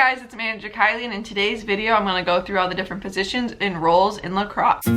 guys, it's Manager Kylie, and in today's video I'm going to go through all the different positions and roles in lacrosse. So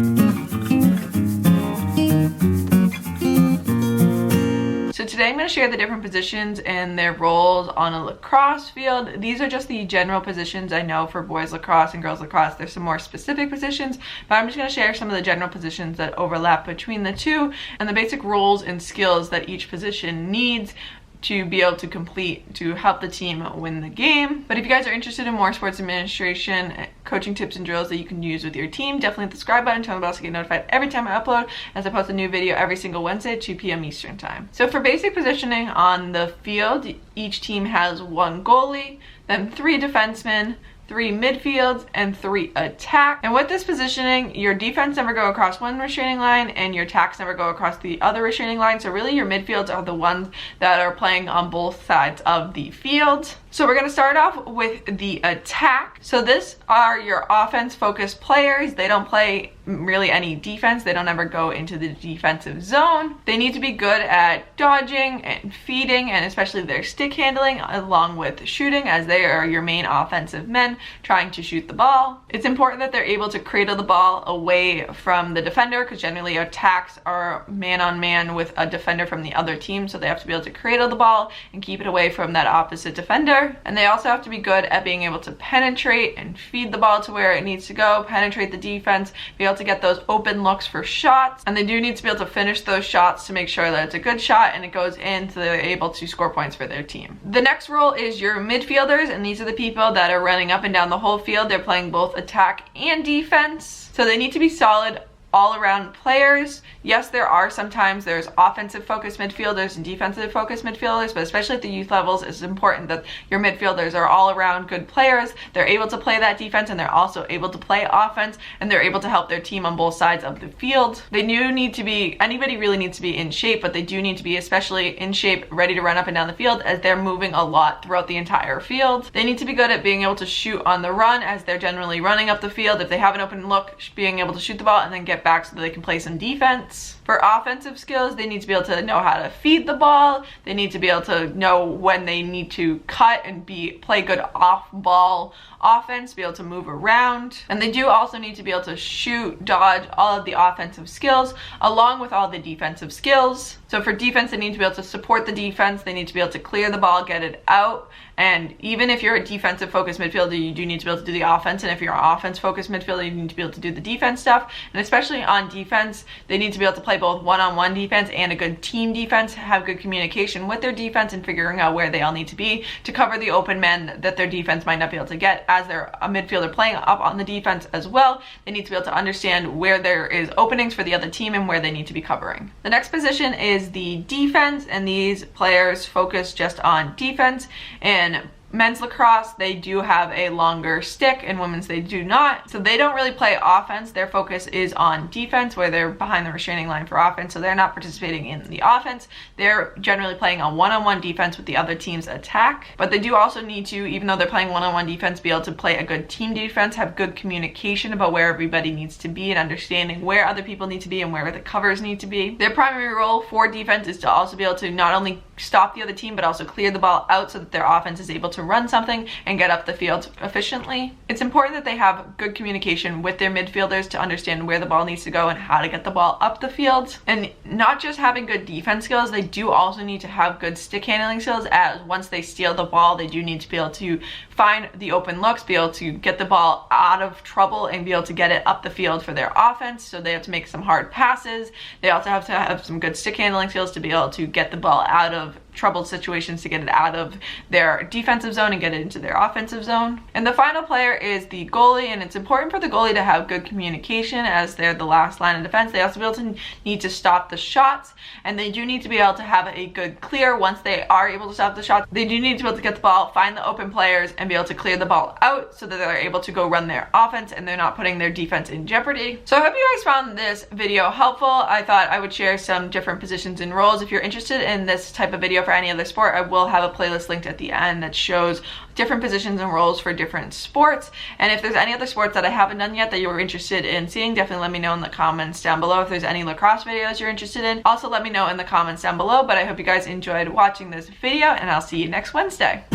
today I'm going to share the different positions and their roles on a lacrosse field. These are just the general positions I know for boys lacrosse and girls lacrosse. There's some more specific positions, but I'm just going to share some of the general positions that overlap between the two and the basic roles and skills that each position needs to be able to complete to help the team win the game. But if you guys are interested in more sports administration, coaching tips and drills that you can use with your team, definitely hit the subscribe button, turn the bell so you get notified every time I upload, as I post a new video every single Wednesday at 2 p.m. Eastern time. So for basic positioning on the field, each team has one goalie, then 3 defensemen, 3 midfields, and 3 attack. And with this positioning, your defense never go across one restraining line and your attacks never go across the other restraining line. So really your midfields are the ones that are playing on both sides of the field. So we're going to start off with the attack. So this are your offense focused players. They don't play really any defense. They don't ever go into the defensive zone. They need to be good at dodging and feeding, and especially their stick handling along with shooting, as they are your main offensive men trying to shoot the ball. It's important that they're able to cradle the ball away from the defender, because generally attacks are man on man with a defender from the other team, so they have to be able to cradle the ball and keep it away from that opposite defender. And they also have to be good at being able to penetrate and feed the ball to where it needs to go, penetrate the defense, be able to get those open looks for shots, and they do need to be able to finish those shots to make sure that it's a good shot and it goes in so they're able to score points for their team. The next role is your midfielders, and these are the people that are running up and down the whole field. They're playing both attack and defense, so they need to be solid all-around players. Yes, there's offensive focused midfielders and defensive focused midfielders, but especially at the youth levels, it's important that your midfielders are all-around good players. They're able to play that defense, and they're also able to play offense, and they're able to help their team on both sides of the field. They do need to be, anybody really needs to be in shape, but they do need to be especially in shape, ready to run up and down the field, as they're moving a lot throughout the entire field. They need to be good at being able to shoot on the run, as they're generally running up the field. If they have an open look, being able to shoot the ball and then get back so that they can play some defense. For offensive skills, they need to be able to know how to feed the ball. They need to be able to know when they need to cut and play good off-ball offense, be able to move around. And they do also need to be able to shoot, dodge, all of the offensive skills along with all the defensive skills. So for defense, they need to be able to support the defense. They need to be able to clear the ball, get it out. And even if you're a defensive focused midfielder, you do need to be able to do the offense. And if you're an offense focused midfielder, you need to be able to do the defense stuff. And especially on defense, they need to be able to play both one-on-one defense and a good team defense, have good communication with their defense and figuring out where they all need to be to cover the open men that their defense might not be able to get. As they're a midfielder playing up on the defense as well, they need to be able to understand where there is openings for the other team and where they need to be covering. The next position is the defense, and these players focus just on defense. And men's lacrosse, they do have a longer stick, and women's they do not. So they don't really play offense. Their focus is on defense, where they're behind the restraining line for offense. So they're not participating in the offense. They're generally playing on one-on-one defense with the other team's attack. But they do also need to, even though they're playing one-on-one defense, be able to play a good team defense, have good communication about where everybody needs to be and understanding where other people need to be and where the covers need to be. Their primary role for defense is to also be able to not only stop the other team, but also clear the ball out so that their offense is able to run something and get up the field efficiently. It's important that they have good communication with their midfielders to understand where the ball needs to go and how to get the ball up the field. And not just having good defense skills, they do also need to have good stick handling skills, as once they steal the ball, they do need to be able to find the open looks, be able to get the ball out of trouble and be able to get it up the field for their offense. So they have to make some hard passes. They also have to have some good stick handling skills to be able to get the ball out of troubled situations, to get it out of their defensive zone and get it into their offensive zone. And the final player is the goalie, and it's important for the goalie to have good communication, as they're the last line of defense. They also need to stop the shots, and they do need to be able to have a good clear. Once they are able to stop the shots, they do need to be able to get the ball, find the open players, and be able to clear the ball out so that they're able to go run their offense and they're not putting their defense in jeopardy. So I hope you guys found this video helpful. I thought I would share some different positions and roles. If you're interested in this type of video for any other sport, I will have a playlist linked at the end that shows different positions and roles for different sports. And if there's any other sports that I haven't done yet that you were interested in seeing, definitely let me know in the comments down below. If there's any lacrosse videos you're interested in, also let me know in the comments down below. But I hope you guys enjoyed watching this video, and I'll see you next Wednesday.